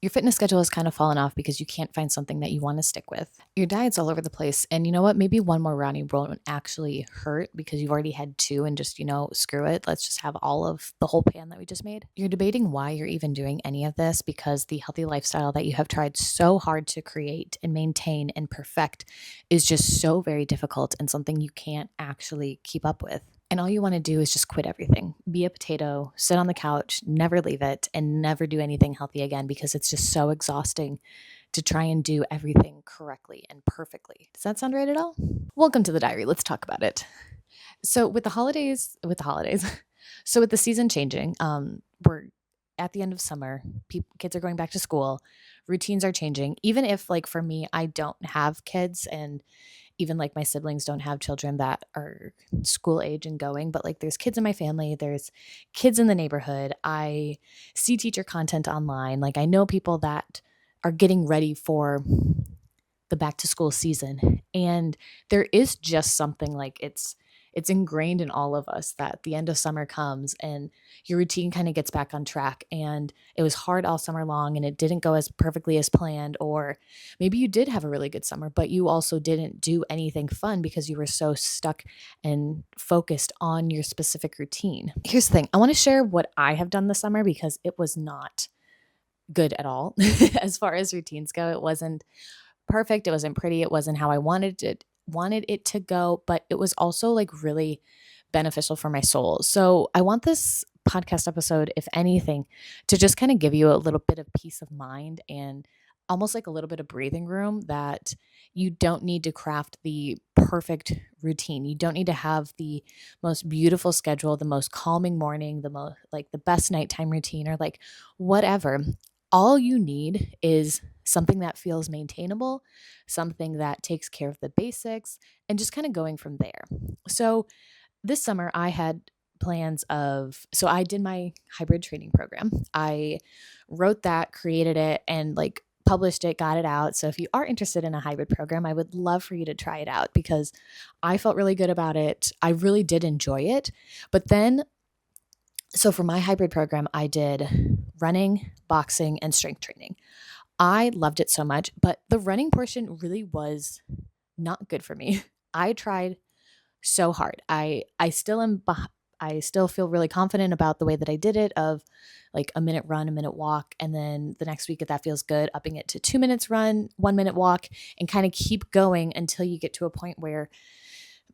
Your fitness schedule has kind of fallen off because you can't find something that you want to stick with. Your diet's all over the place. And you know what? Maybe one more brownie won't actually hurt because you've already had two and just, screw it. Let's just have all of the whole pan that we just made. You're debating why you're even doing any of this because the healthy lifestyle that you have tried so hard to create and maintain and perfect is just so very difficult and something you can't actually keep up with. And all you want to do is just quit everything, be a potato, sit on the couch, never leave it, and never do anything healthy again because it's just so exhausting to try and do everything correctly and perfectly. Does that sound right at all? Welcome to the diary. Let's talk about it. So so with the season changing, we're at the end of summer. Kids are going back to school. Routines are changing. Even if, like for me, I don't have kids, and even like my siblings don't have children that are school age and going, but like there's kids in my family, there's kids in the neighborhood. I see teacher content online. Like I know people that are getting ready for the back to school season. And there is just something like it's ingrained in all of us that the end of summer comes and your routine kind of gets back on track, and it was hard all summer long and it didn't go as perfectly as planned, or maybe you did have a really good summer but you also didn't do anything fun because you were so stuck and focused on your specific routine. Here's the thing, I want to share what I have done this summer because it was not good at all. As far as routines go, it wasn't perfect, it wasn't pretty, it wasn't how I wanted it to go, but it was also like really beneficial for my soul. So I want this podcast episode, if anything, to just kind of give you a little bit of peace of mind and almost like a little bit of breathing room, that you don't need to craft the perfect routine. You don't need to have the most beautiful schedule, the most calming morning, the most like the best nighttime routine, or like whatever. All you need is something that feels maintainable, something that takes care of the basics, and just kind of going from there. So this summer I had so I did my hybrid training program. I wrote that, created it, and like published it, got it out. So if you are interested in a hybrid program, I would love for you to try it out because I felt really good about it. I really did enjoy it. But then, so for my hybrid program, I did running, boxing, and strength training. I loved it so much, but the running portion really was not good for me. I tried so hard. I still am I still feel really confident about the way that I did it, of like a minute run, a minute walk, and then the next week if that feels good, upping it to 2 minutes run, 1 minute walk, and kind of keep going until you get to a point where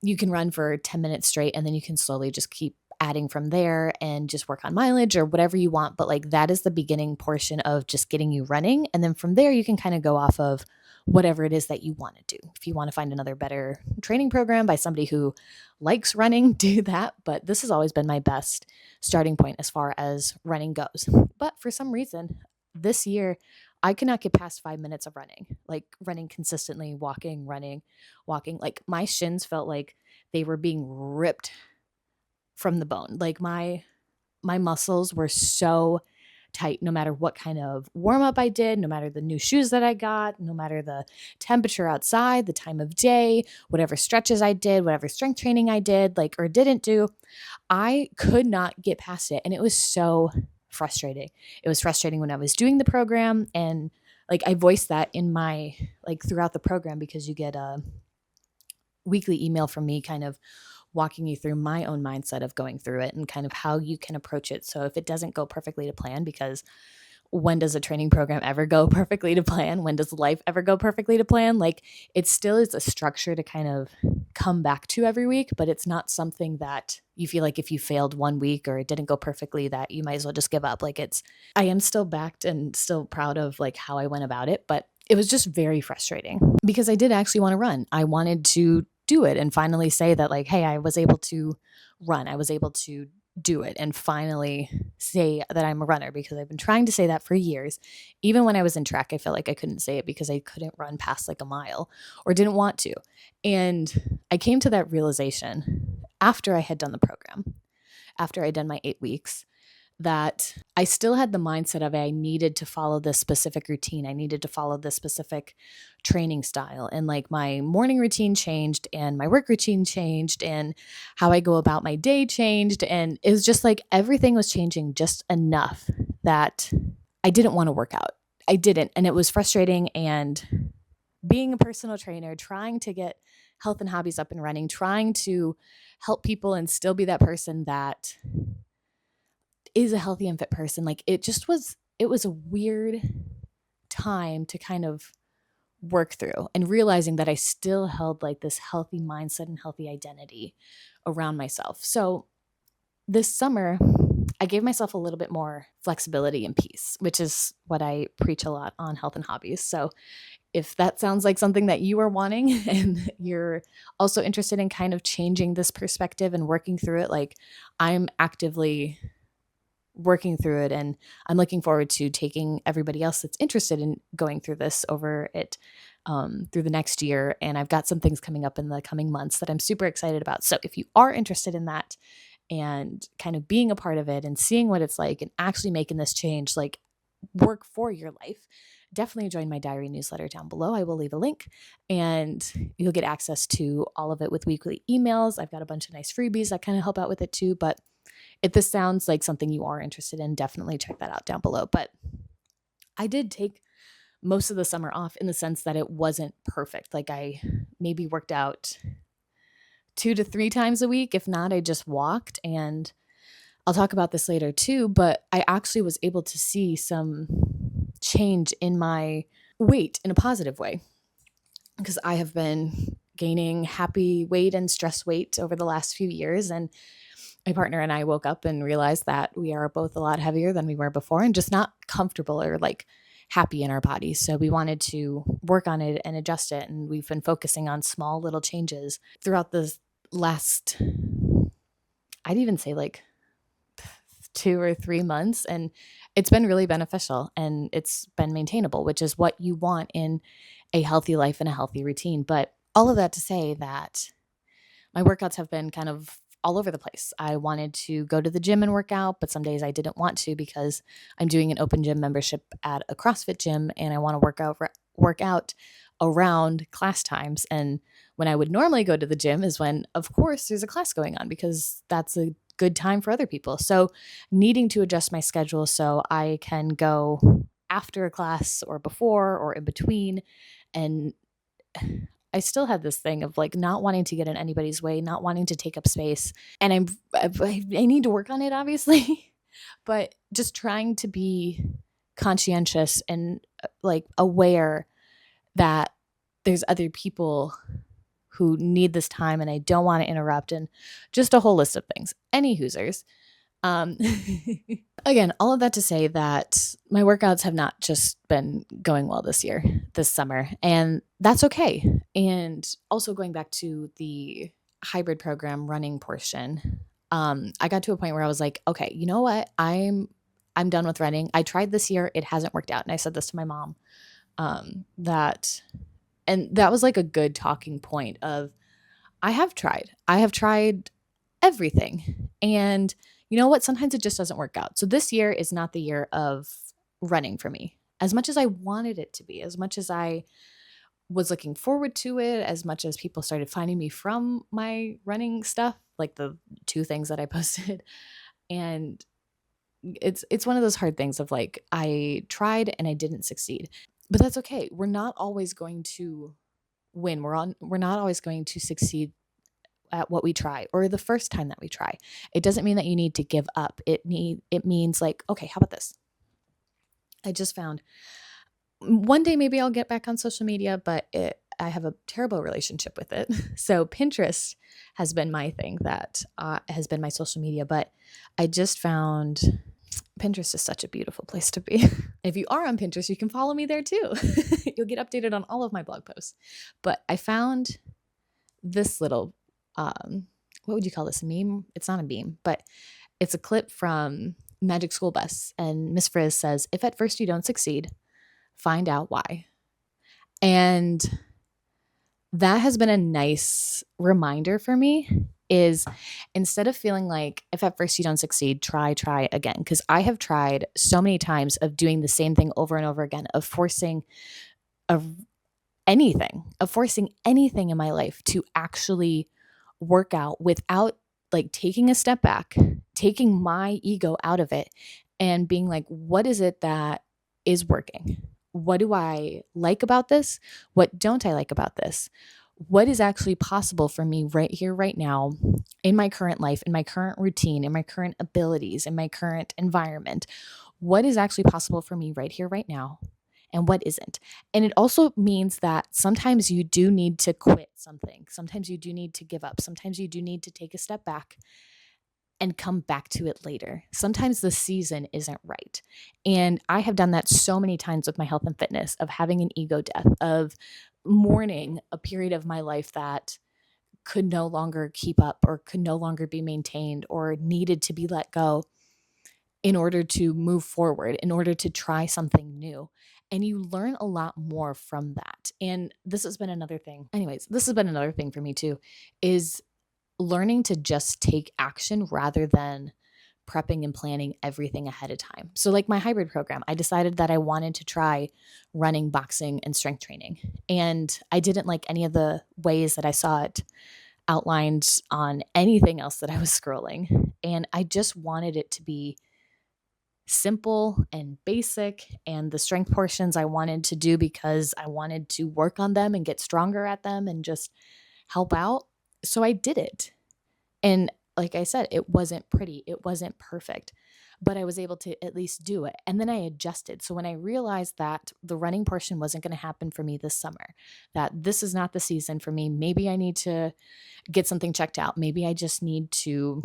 you can run for 10 minutes straight, and then you can slowly just keep adding from there and just work on mileage or whatever you want. But like that is the beginning portion of just getting you running. And then from there, you can kind of go off of whatever it is that you want to do. If you want to find another better training program by somebody who likes running, do that. But this has always been my best starting point as far as running goes. But for some reason, this year, I could not get past 5 minutes of running, like running consistently, walking, running, walking. Like my shins felt like they were being ripped from the bone. Like my muscles were so tight no matter what kind of warm up I did, no matter the new shoes that I got, no matter the temperature outside, the time of day, whatever stretches I did, whatever strength training I did, like or didn't do, I could not get past it. And it was so frustrating. It was frustrating when I was doing the program, and like I voiced that in my like throughout the program, because you get a weekly email from me kind of walking you through my own mindset of going through it and kind of how you can approach it. So if it doesn't go perfectly to plan, because when does a training program ever go perfectly to plan? When does life ever go perfectly to plan? Like it still is a structure to kind of come back to every week, but it's not something that you feel like if you failed one week or it didn't go perfectly that you might as well just give up. Like I am still backed and still proud of like how I went about it, but it was just very frustrating because I did actually want to run. I wanted to do it and finally say that like, hey, I was able to run. I was able to do it and finally say that I'm a runner, because I've been trying to say that for years. Even when I was in track, I felt like I couldn't say it because I couldn't run past like a mile or didn't want to. And I came to that realization after I had done the program, after I'd done my 8 weeks, that I still had the mindset of I needed to follow this specific routine. I needed to follow this specific training style. And like my morning routine changed and my work routine changed and how I go about my day changed. And it was just like everything was changing just enough that I didn't want to work out. I didn't. And it was frustrating. And being a personal trainer, trying to get health and hobbies up and running, trying to help people and still be that person that is a healthy and fit person, like it was a weird time to kind of work through, and realizing that I still held like this healthy mindset and healthy identity around myself. So this summer, I gave myself a little bit more flexibility and peace, which is what I preach a lot on Health and Hobbies. So if that sounds like something that you are wanting and you're also interested in kind of changing this perspective and working through it, like I'm actively working through it, and I'm looking forward to taking everybody else that's interested in going through this over it through the next year. And I've got some things coming up in the coming months that I'm super excited about. So if you are interested in that and kind of being a part of it and seeing what it's like and actually making this change, like work for your life, definitely join my diary newsletter down below. I will leave a link and you'll get access to all of it with weekly emails. I've got a bunch of nice freebies that kind of help out with it too. But if this sounds like something you are interested in, definitely check that out down below. But I did take most of the summer off in the sense that it wasn't perfect. Like I maybe worked out 2 to 3 times a week. If not, I just walked. And I'll talk about this later too, but I actually was able to see some change in my weight in a positive way, because I have been gaining happy weight and stress weight over the last few years. And my partner and I woke up and realized that we are both a lot heavier than we were before and just not comfortable or like happy in our bodies. So we wanted to work on it and adjust it. And we've been focusing on small little changes throughout the last, I'd even say like 2 or 3 months. And it's been really beneficial and it's been maintainable, which is what you want in a healthy life and a healthy routine. But all of that to say that my workouts have been kind of all over the place. I wanted to go to the gym and work out, but some days I didn't want to because I'm doing an open gym membership at a CrossFit gym and I want to work out around class times. And when I would normally go to the gym is when, of course, there's a class going on because that's a good time for other people. So needing to adjust my schedule so I can go after a class or before or in between. And I still had this thing of like not wanting to get in anybody's way, not wanting to take up space. And I need to work on it, obviously, but just trying to be conscientious and like aware that there's other people who need this time and I don't want to interrupt, and just a whole list of things. Any Hoosers. Again, all of that to say that my workouts have not just been going well this summer, and that's okay. And also going back to the hybrid program running portion, I got to a point where I was like, okay, you know what? I'm done with running. I tried this year. It hasn't worked out. And I said this to my mom, that was like a good talking point of, I have tried everything. And you know what? Sometimes it just doesn't work out. So this year is not the year of running for me. As much as I wanted it to be, as much as I was looking forward to it, as much as people started finding me from my running stuff, like the 2 things that I posted. And it's one of those hard things of like, I tried and I didn't succeed. But that's okay. We're not always going to win. We're not always going to succeed at what we try or the first time that we try. It doesn't mean that you need to give up. It means like, okay, how about this? I just found one day maybe I'll get back on social media, but I have a terrible relationship with it. So Pinterest has been my thing that has been my social media, but I just found Pinterest is such a beautiful place to be. If you are on Pinterest, you can follow me there too. You'll get updated on all of my blog posts. But I found this little what would you call this, a meme? It's not a meme, but it's a clip from Magic School Bus. And Miss Frizz says, if at first you don't succeed, find out why. And that has been a nice reminder for me, is instead of feeling like if at first you don't succeed, try again. Because I have tried so many times of doing the same thing over and over again, of forcing anything in my life to actually work out without like taking a step back, taking my ego out of it and being like, what is it that is working? what do I like about this? What don't I like about this? What is actually possible for me right here, right now, in my current life, in my current routine, in my current abilities, in my current environment? What is actually possible for me right here, right now? And what isn't? And it also means that sometimes you do need to quit something. Sometimes you do need to give up. Sometimes you do need to take a step back and come back to it later. Sometimes the season isn't right. And I have done that so many times with my health and fitness, of having an ego death, of mourning a period of my life that could no longer keep up or could no longer be maintained or needed to be let go in order to move forward, in order to try something new. And you learn a lot more from that. And this has been another thing. Anyways, this has been another thing for me too, is learning to just take action rather than prepping and planning everything ahead of time. So, like my hybrid program, I decided that I wanted to try running, boxing, and strength training. And I didn't like any of the ways that I saw it outlined on anything else that I was scrolling. And I just wanted it to be simple and basic. And the strength portions I wanted to do because I wanted to work on them and get stronger at them and just help out. So I did it. And like I said, it wasn't pretty, it wasn't perfect, but I was able to at least do it. And then I adjusted. So when I realized that the running portion wasn't going to happen for me this summer, that this is not the season for me, maybe I need to get something checked out. Maybe I just need to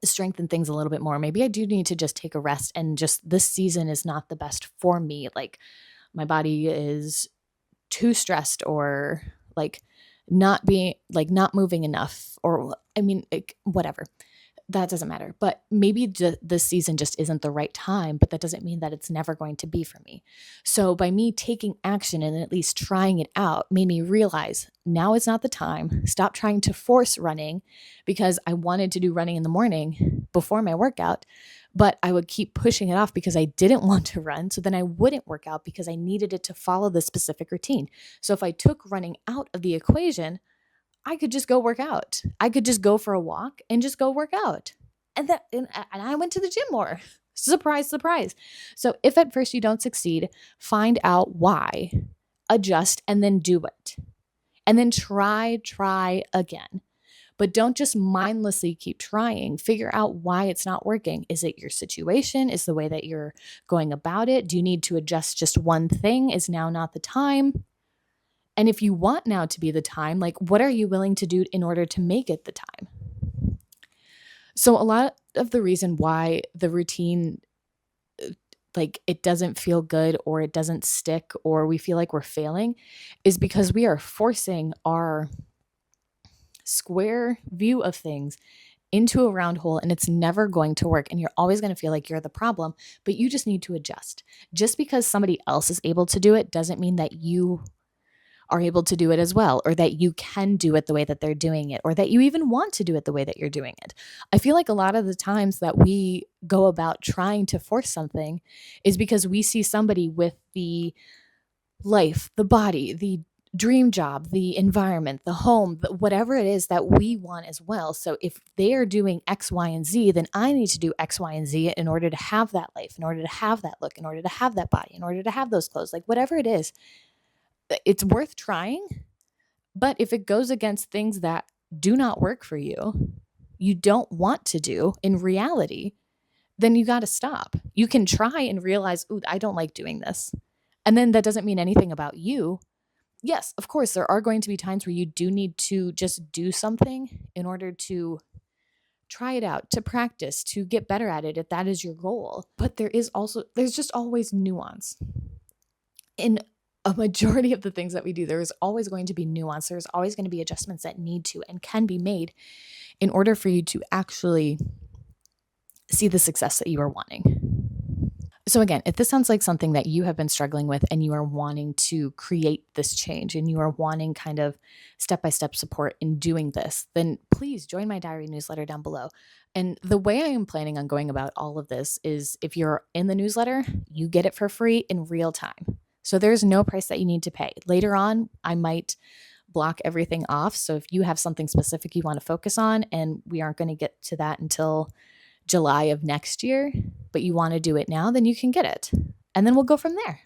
strengthen things a little bit more. Maybe I do need to just take a rest, and just this season is not the best for me. Like my body is too stressed, or like not moving enough, or I mean, whatever. That doesn't matter. But maybe this season just isn't the right time, but that doesn't mean that it's never going to be for me. So by me taking action and at least trying it out made me realize now is not the time. Stop trying to force running, because I wanted to do running in the morning before my workout, but I would keep pushing it off because I didn't want to run. So then I wouldn't work out because I needed it to follow the specific routine. So if I took running out of the equation, I could just go work out. I could just go for a walk and just go work out. And I went to the gym more. Surprise, surprise. So if at first you don't succeed, find out why, adjust, and then do it. And then try again. But don't just mindlessly keep trying. Figure out why it's not working. Is it your situation? Is the way that you're going about it? Do you need to adjust just one thing? Is now not the time? And if you want now to be the time, like what are you willing to do in order to make it the time? So a lot of the reason why the routine, like it doesn't feel good or it doesn't stick or we feel like we're failing, is because we are forcing our square view of things into a round hole, and it's never going to work. And you're always going to feel like you're the problem, but you just need to adjust. Just because somebody else is able to do it doesn't mean that you are able to do it as well, or that you can do it the way that they're doing it, or that you even want to do it the way that you're doing it. I feel like a lot of the times that we go about trying to force something is because we see somebody with the life, the body, the dream job, the environment, the home, whatever it is that we want as well. So if they are doing X, Y, and Z, then I need to do X, Y, and Z in order to have that life, in order to have that look, in order to have that body, in order to have those clothes, like whatever it is. It's worth trying, but if it goes against things that do not work for you, you don't want to do in reality, then you got to stop. You can try and realize, ooh, I don't like doing this. And then that doesn't mean anything about you. Yes, of course, there are going to be times where you do need to just do something in order to try it out, to practice, to get better at it if that is your goal. But there's just always nuance. In a majority of the things that we do, there is always going to be nuance. There's always going to be adjustments that need to and can be made in order for you to actually see the success that you are wanting. So again, if this sounds like something that you have been struggling with and you are wanting to create this change and you are wanting kind of step-by-step support in doing this, then please join my diary newsletter down below. And the way I am planning on going about all of this is, if you're in the newsletter, you get it for free in real time. So there's no price that you need to pay. Later on, I might block everything off. So if you have something specific you want to focus on, and we aren't going to get to that until July of next year, but you want to do it now, then you can get it. And then we'll go from there.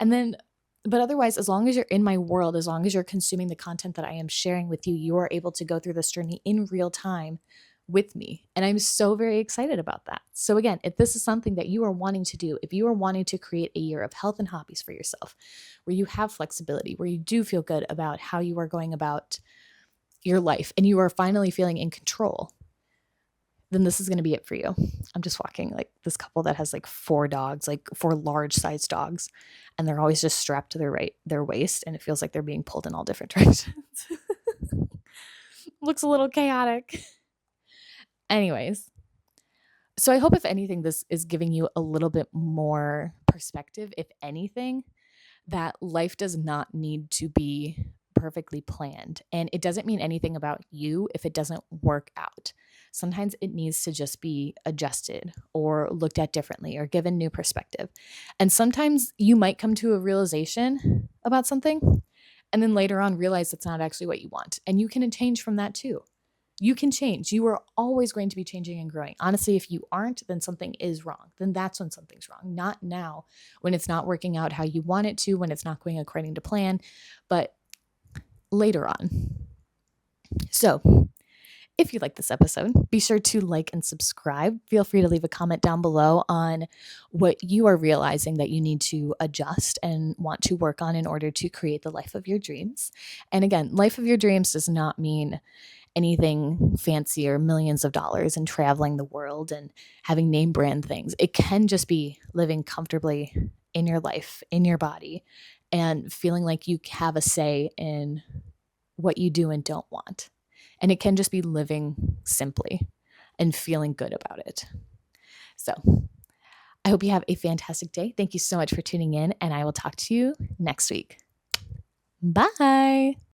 And then, but otherwise, as long as you're in my world, as long as you're consuming the content that I am sharing with you, you are able to go through this journey in real time with me. And I'm so very excited about that. So, again, if this is something that you are wanting to do, if you are wanting to create a year of health and hobbies for yourself, where you have flexibility, where you do feel good about how you are going about your life and you are finally feeling in control, then this is going to be it for you. I'm just walking like this couple that has like 4 dogs, like 4 large-sized dogs, and they're always just strapped to their waist, and it feels like they're being pulled in all different directions. Looks a little chaotic. Anyways, so I hope if anything, this is giving you a little bit more perspective, if anything, that life does not need to be perfectly planned. And it doesn't mean anything about you if it doesn't work out. Sometimes it needs to just be adjusted or looked at differently or given new perspective. And sometimes you might come to a realization about something and then later on realize it's not actually what you want. And you can change from that too. You can change. You are always going to be changing and growing. Honestly, if you aren't, then something is wrong. Then that's when something's wrong. Not now, when it's not working out how you want it to, when it's not going according to plan, but later on. So, if you like this episode, be sure to like and subscribe. Feel free to leave a comment down below on what you are realizing that you need to adjust and want to work on in order to create the life of your dreams. And again, life of your dreams does not mean anything fancy or millions of dollars and traveling the world and having name brand things. It can just be living comfortably in your life, in your body, and feeling like you have a say in what you do and don't want. And it can just be living simply and feeling good about it. So I hope you have a fantastic day. Thank you so much for tuning in, and I will talk to you next week. Bye.